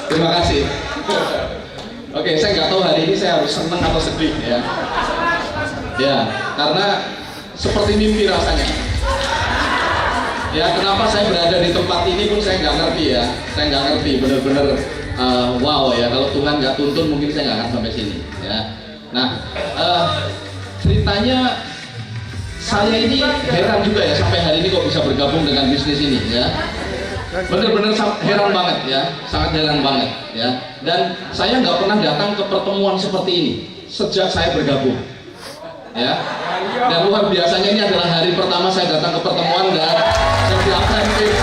Terima kasih. Oke, saya nggak tahu hari ini saya harus senang atau sedih ya. Ya, karena seperti mimpi rasanya. Ya, kenapa saya berada di tempat ini pun saya nggak ngerti ya. Saya nggak ngerti, bener-bener wow ya. Kalau Tuhan nggak tuntun mungkin saya nggak akan sampai sini ya. Nah, ceritanya saya ini heran juga ya sampai hari ini kok bisa bergabung dengan bisnis ini ya. Bener-bener heran banget ya, sangat heran banget ya. Dan saya nggak pernah datang ke pertemuan seperti ini sejak saya bergabung ya. Dan luar biasanya ini adalah hari pertama saya datang ke pertemuan dan jadi attentif.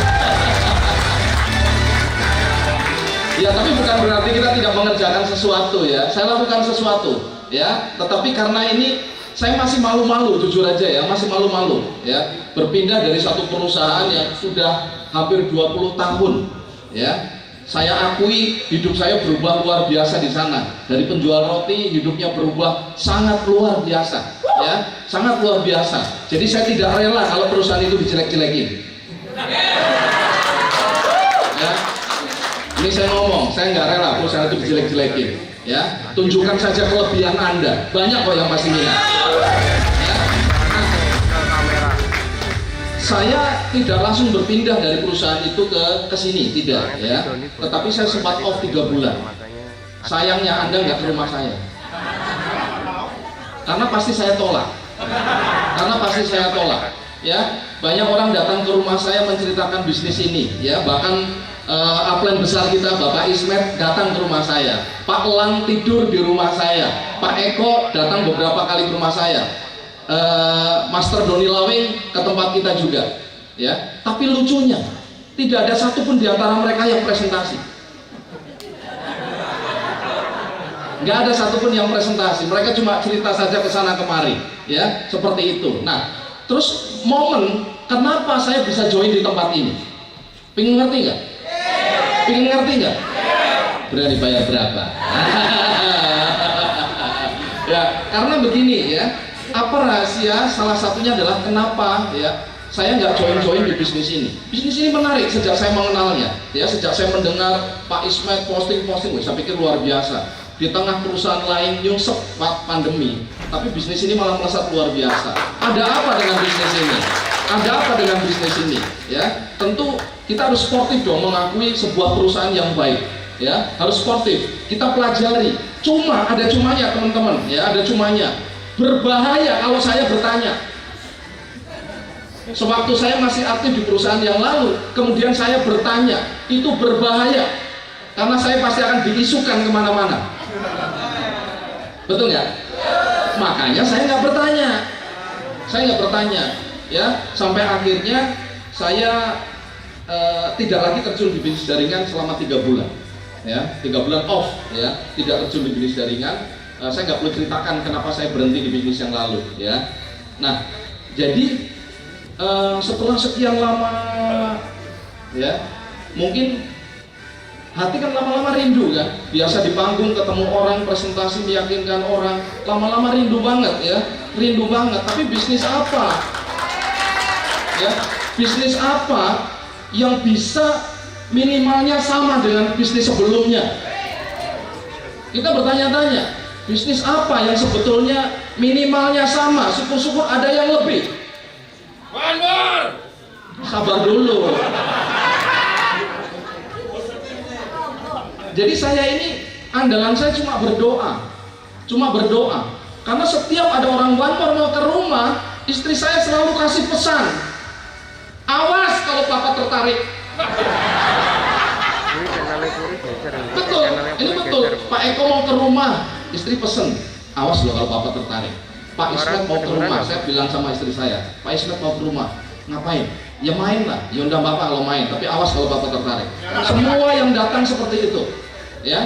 Ya, tapi bukan berarti kita tidak mengerjakan sesuatu ya. Saya lakukan sesuatu ya, tetapi karena ini saya masih malu-malu, jujur aja ya, masih malu-malu ya. Berpindah dari satu perusahaan yang sudah hampir 20 tahun ya. Saya akui hidup saya berubah luar biasa di sana. Dari penjual roti hidupnya berubah sangat luar biasa ya, sangat luar biasa. Jadi saya tidak rela kalau perusahaan itu dijelek-jelekin ya. Ini saya ngomong, saya nggak rela perusahaan itu dijelek-jelekin ya. Tunjukkan saja kelebihan Anda, banyak kok yang pasti minat ya. Saya tidak langsung berpindah dari perusahaan itu ke sini, tidak ya. Tetapi saya sempat off 3 bulan. Sayangnya Anda nggak ke rumah saya, karena pasti saya tolak. Ya. Banyak orang datang ke rumah saya menceritakan bisnis ini, ya. Bahkan upline besar kita, Bapak Ismet, datang ke rumah saya. Pak Elang tidur di rumah saya. Pak Eko datang beberapa kali ke rumah saya. Master Doni Lawing ke tempat kita juga ya. Tapi lucunya tidak ada satupun di antara mereka yang presentasi, nggak ada satupun yang presentasi. Mereka cuma cerita saja ke sana kemari ya, seperti itu. Nah, terus momen kenapa saya bisa join di tempat ini, pengen ngerti nggak? Berani bayar berapa? Ya, karena begini ya. Apa rahasia? Salah satunya adalah kenapa ya saya nggak join di bisnis ini. Bisnis ini menarik sejak saya mengenalnya ya, sejak saya mendengar Pak Ismet posting, saya pikir luar biasa. Di tengah perusahaan lain nyungsep pandemi, tapi bisnis ini malah melesat luar biasa. Ada apa dengan bisnis ini? Ya, tentu kita harus sportif dong mengakui sebuah perusahaan yang baik. Ya, harus sportif. Kita pelajari. Cuma ada cumanya teman-teman. Ya, ada cumanya. Berbahaya kalau saya bertanya. Sewaktu saya masih aktif di perusahaan yang lalu, kemudian saya bertanya, itu berbahaya karena saya pasti akan diisukan kemana-mana. Betul nggak? Makanya saya nggak bertanya, ya. Sampai akhirnya saya tidak lagi terjun di bisnis jaringan selama 3 bulan, ya, 3 bulan off, ya, tidak terjun di bisnis jaringan. Saya nggak perlu ceritakan kenapa saya berhenti di bisnis yang lalu ya. Nah, jadi setelah sekian lama ya, mungkin hati kan lama-lama rindu kan. Biasa di panggung ketemu orang, presentasi meyakinkan orang, lama-lama rindu banget ya, rindu banget. Tapi bisnis apa ya, bisnis apa yang bisa minimalnya sama dengan bisnis sebelumnya? Kita bertanya-tanya, bisnis apa yang sebetulnya minimalnya sama? Syukur-syukur ada yang lebih. Sabar dulu. Jadi saya ini, andalan saya cuma berdoa. Karena setiap ada orang One mau ke rumah, istri saya selalu kasih pesan, awas kalau papa tertarik. Betul, ini betul. Pak Eko mau ke rumah, istri pesen, awas loh kalau papa tertarik. Pak Ismet mau ke rumah, saya bilang sama istri saya, Pak Ismet mau ke rumah, ngapain? Ya main lah, ya undang bapak kalau main, tapi awas kalau bapak tertarik. Semua yang datang seperti itu, ya.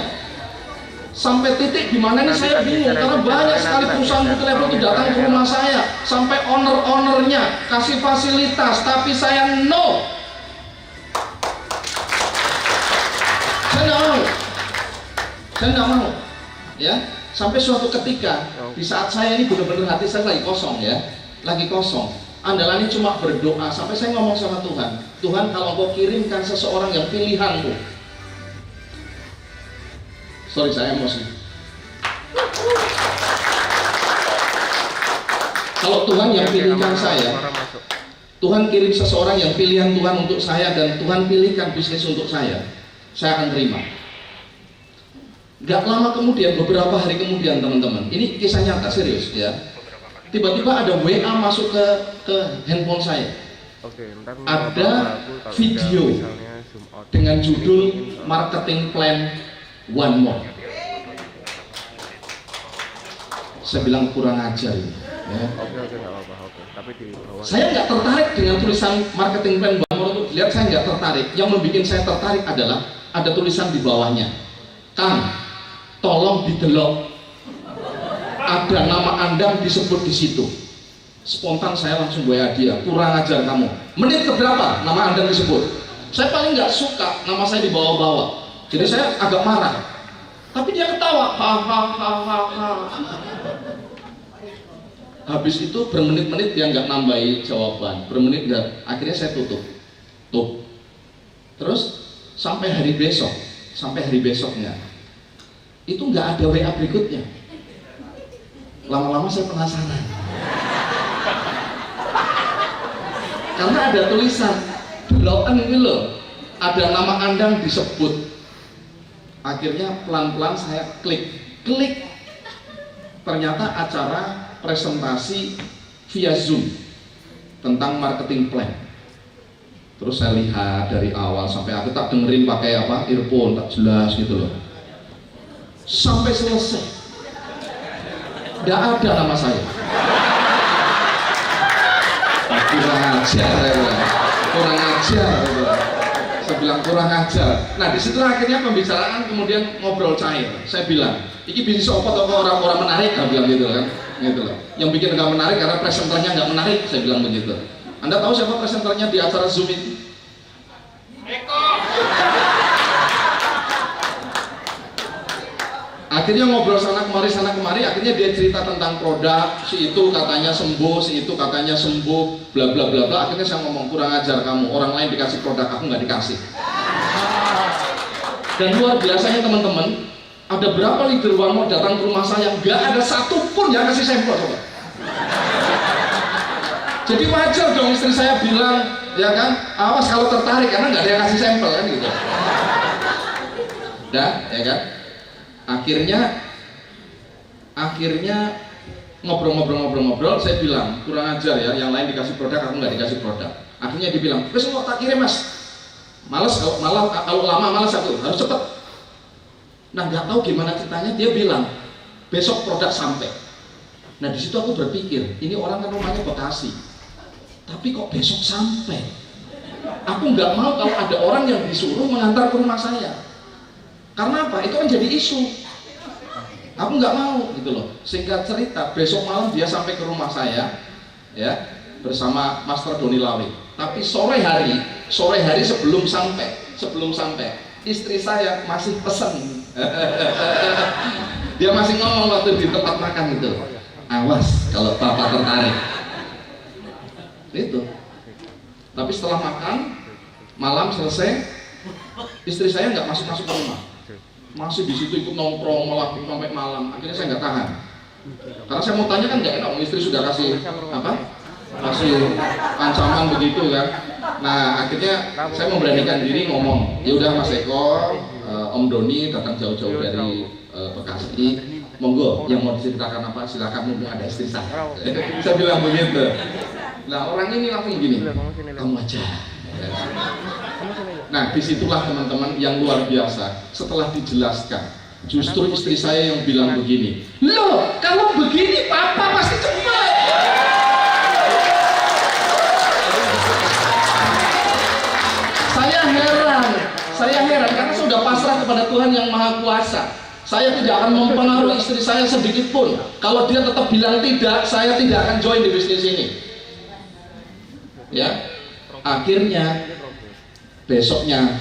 Sampai titik dimana ini saya bingung, karena banyak sekali perusahaan multilevel itu datang ke rumah saya, sampai owner-ownernya kasih fasilitas, tapi saya no. Saya nggak mau, ya. Sampai suatu ketika di saat saya ini benar-benar hati saya lagi kosong ya, andalannya cuma berdoa. Sampai saya ngomong sama Tuhan, Tuhan kalau Engkau kirimkan seseorang yang pilihanmu, Sorry, saya emosi. Kalau Tuhan yang pilihkan saya, Tuhan kirim seseorang yang pilihan Tuhan untuk saya, dan Tuhan pilihkan bisnis untuk saya akan terima. Gak lama kemudian, beberapa hari kemudian teman-teman, ini kisah nyata serius ya. Tiba-tiba ada WA masuk ke handphone saya. Ada video dengan judul Marketing Plan One More. Saya bilang kurang ajar ini. Ya. Saya nggak tertarik dengan tulisan Marketing Plan One More itu. Lihat, saya nggak tertarik. Yang membuat saya tertarik adalah ada tulisan di bawahnya, Kang, tolong didelok, ada nama Anda disebut di situ. Spontan saya langsung WA dia, kurang ajar kamu. Menit keberapa nama Anda disebut? Saya paling nggak suka nama saya dibawa-bawa, jadi saya agak marah. Tapi dia ketawa, hahaha. Habis itu bermenit-menit dia nggak nambahi jawaban, bermenit nggak. Akhirnya saya tutup. Terus sampai hari besoknya itu nggak ada WA berikutnya. Lama-lama saya penasaran, karena ada tulisan bloken ini loh, ada nama Anda disebut. Akhirnya pelan-pelan saya klik, ternyata acara presentasi via Zoom tentang marketing plan. Terus saya lihat dari awal sampai akhir, tak dengerin pakai earphone, tak jelas gitu loh, sampai selesai. Nggak ada nama saya. Kurang ajar. Saya bilang kurang ajar. Nah, disitulah akhirnya pembicaraan kemudian ngobrol cair. Saya bilang, ini bisnis apa atau orang menarik? Saya bilang gitu kan, gitu loh. Yang bikin nggak menarik karena presenternya nggak menarik. Saya bilang begitu. Anda tahu siapa presenternya di acara Zoom itu? Eko. Akhirnya ngobrol sana kemari, akhirnya dia cerita tentang produk, si itu katanya sembuh, bla bla bla bla. Akhirnya saya ngomong, kurang ajar kamu, orang lain dikasih produk, aku nggak dikasih. Dan luar biasanya teman-teman, ada berapa leader One More datang ke rumah saya, nggak ada satupun yang kasih sampel, coba. Jadi wajar dong istri saya bilang, ya kan, awas kalau tertarik, karena nggak ada yang kasih sampel kan gitu. Dah, ya kan? Akhirnya ngobrol, saya bilang kurang ajar ya, yang lain dikasih produk, aku nggak dikasih produk. Akhirnya dia bilang, wes mau tak kirim mas, males kalau lama males aku, harus cepet. Nah, nggak tahu gimana ceritanya, dia bilang besok produk sampai. Nah, di situ aku berpikir, ini orang kan rumahnya Bekasi, tapi kok besok sampai? Aku nggak mau kalau ada orang yang disuruh mengantar ke rumah saya. Karena apa? Itu kan jadi isu. Aku nggak mau gitu loh. Singkat cerita, besok malam dia sampai ke rumah saya, ya, bersama Master Doni Lawi. Tapi sore hari sebelum sampai, istri saya masih pesen. Dia masih ngomong waktu di tempat makan itu, awas kalau bapak tertarik. Itu. Tapi setelah makan malam selesai, istri saya nggak masuk ke rumah. Masih di situ ikut nongkrong malah sampai malam. Akhirnya saya nggak tahan, karena saya mau tanya kan nggak enak, istri sudah kasih ancaman begitu kan. Nah, akhirnya saya memberanikan diri ngomong, ya udah Mas Eko, Om Doni datang jauh-jauh dari Bekasi, monggo yang mau diceritakan apa silakan, mumpung ada istri saya. Saya bilang begitu. Nah, orang ini langsung begini, kamu aja. Nah, disitulah teman-teman yang luar biasa. Setelah dijelaskan, justru istri saya yang bilang begini, loh kalau begini papa pasti cepat. Saya heran karena sudah pasrah kepada Tuhan yang Maha Kuasa. Saya tidak akan mempengaruhi istri saya sedikit pun. Kalau dia tetap bilang tidak, saya tidak akan join di bisnis ini. Ya, akhirnya besoknya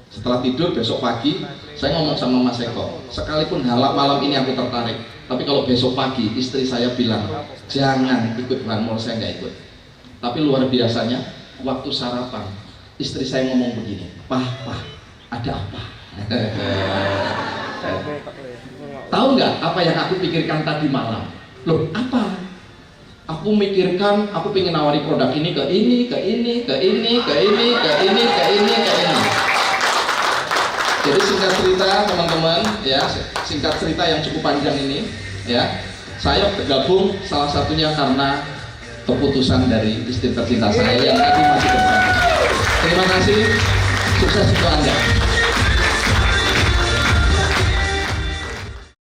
setelah tidur, besok pagi saya ngomong sama Mas Eko, sekalipun malam ini aku tertarik, tapi kalau besok pagi istri saya bilang jangan ikut One More, saya nggak ikut. Tapi luar biasanya waktu sarapan istri saya ngomong begini, Pak, ada apa? Tahu nggak apa yang aku pikirkan tadi malam? Loh, apa? Aku mikirkan, aku pengen nawari produk ini ke ini, ke ini, ke ini, ke ini, ke ini, ke ini, ke ini. Jadi singkat cerita teman-teman, ya, singkat cerita yang cukup panjang ini, ya, saya bergabung salah satunya karena keputusan dari istri tercinta saya yang tadi masih bersama. Terima kasih, sukses untuk Anda.